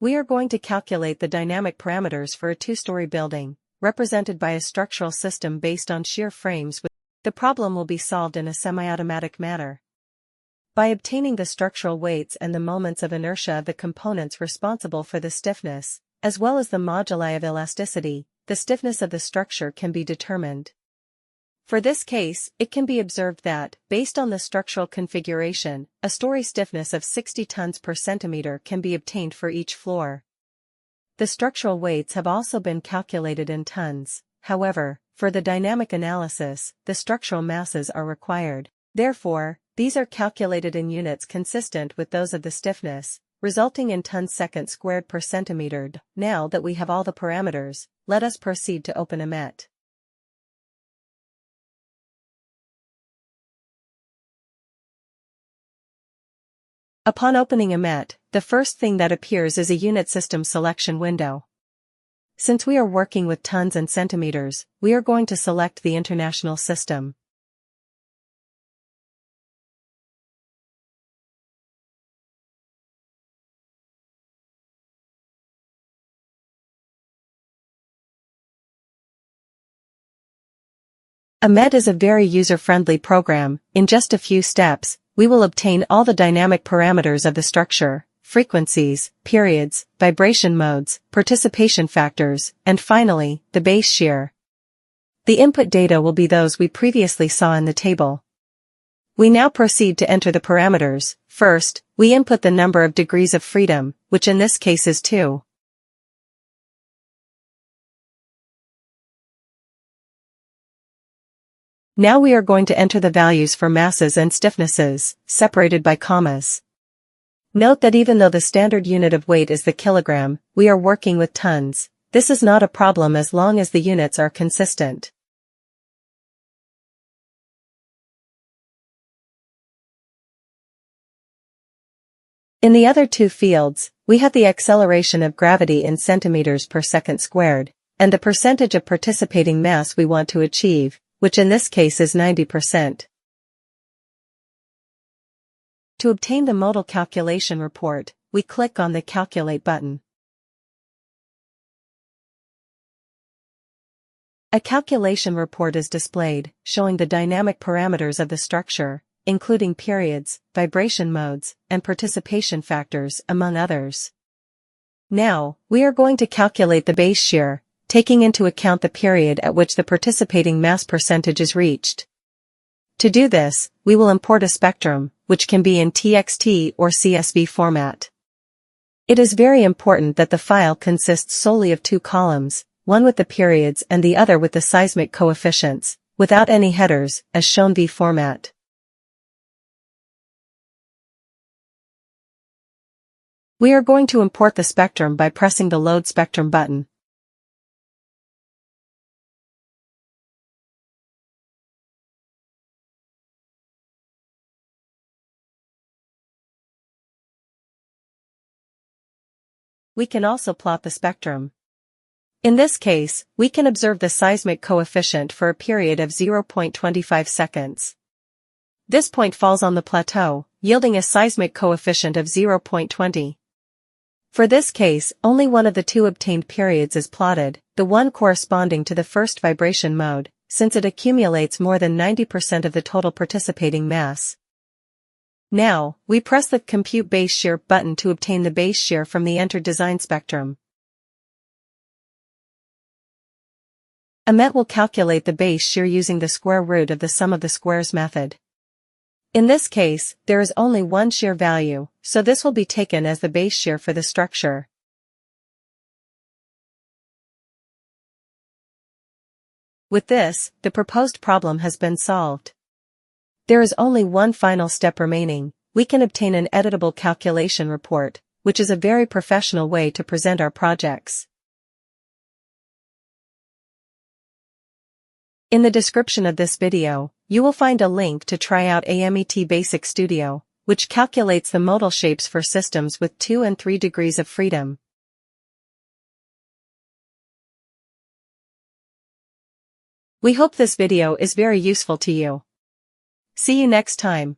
We are going to calculate the dynamic parameters for a two-story building, represented by a structural system based on shear frames. The problem will be solved in a semi-automatic manner. By obtaining the structural weights and the moments of inertia of the components responsible for the stiffness, as well as the moduli of elasticity, the stiffness of the structure can be determined. For this case, it can be observed that, based on the structural configuration, a story stiffness of 60 tons per centimeter can be obtained for each floor. The structural weights have also been calculated in tons. However, for the dynamic analysis, the structural masses are required. Therefore, these are calculated in units consistent with those of the stiffness, resulting in tons second squared per centimeter. Now that we have all the parameters, let us proceed to open AMET. Upon opening AMET, the first thing that appears is a unit system selection window. Since we are working with tons and centimeters, we are going to select the international system. AMET is a very user-friendly program. In just a few steps, we will obtain all the dynamic parameters of the structure, frequencies, periods, vibration modes, participation factors, and finally, the base shear. The input data will be those we previously saw in the table. We now proceed to enter the parameters. First, we input the number of degrees of freedom, which in this case is 2. Now we are going to enter the values for masses and stiffnesses, separated by commas. Note that even though the standard unit of weight is the kilogram, we are working with tons. This is not a problem as long as the units are consistent. In the other two fields, we have the acceleration of gravity in centimeters per second squared, and the percentage of participating mass we want to achieve, which in this case is 90%. To obtain the modal calculation report, we click on the Calculate button. A calculation report is displayed, showing the dynamic parameters of the structure, including periods, vibration modes, and participation factors, among others. Now, we are going to calculate the base shear, taking into account the period at which the participating mass percentage is reached. To do this, we will import a spectrum, which can be in TXT or CSV format. It is very important that the file consists solely of two columns, one with the periods and the other with the seismic coefficients, without any headers, as shown v format. We are going to import the spectrum by pressing the Load Spectrum button. We can also plot the spectrum. In this case, we can observe the seismic coefficient for a period of 0.25 seconds. This point falls on the plateau, yielding a seismic coefficient of 0.20. For this case, only one of the two obtained periods is plotted, the one corresponding to the first vibration mode, since it accumulates more than 90% of the total participating mass. Now, we press the Compute Base Shear button to obtain the base shear from the entered design spectrum. AMET will calculate the base shear using the square root of the sum of the squares method. In this case, there is only one shear value, so this will be taken as the base shear for the structure. With this, the proposed problem has been solved. There is only one final step remaining. We can obtain an editable calculation report, which is a very professional way to present our projects. In the description of this video, you will find a link to try out AMET Basic Studio, which calculates the modal shapes for systems with 2 and 3 degrees of freedom. We hope this video is very useful to you. See you next time.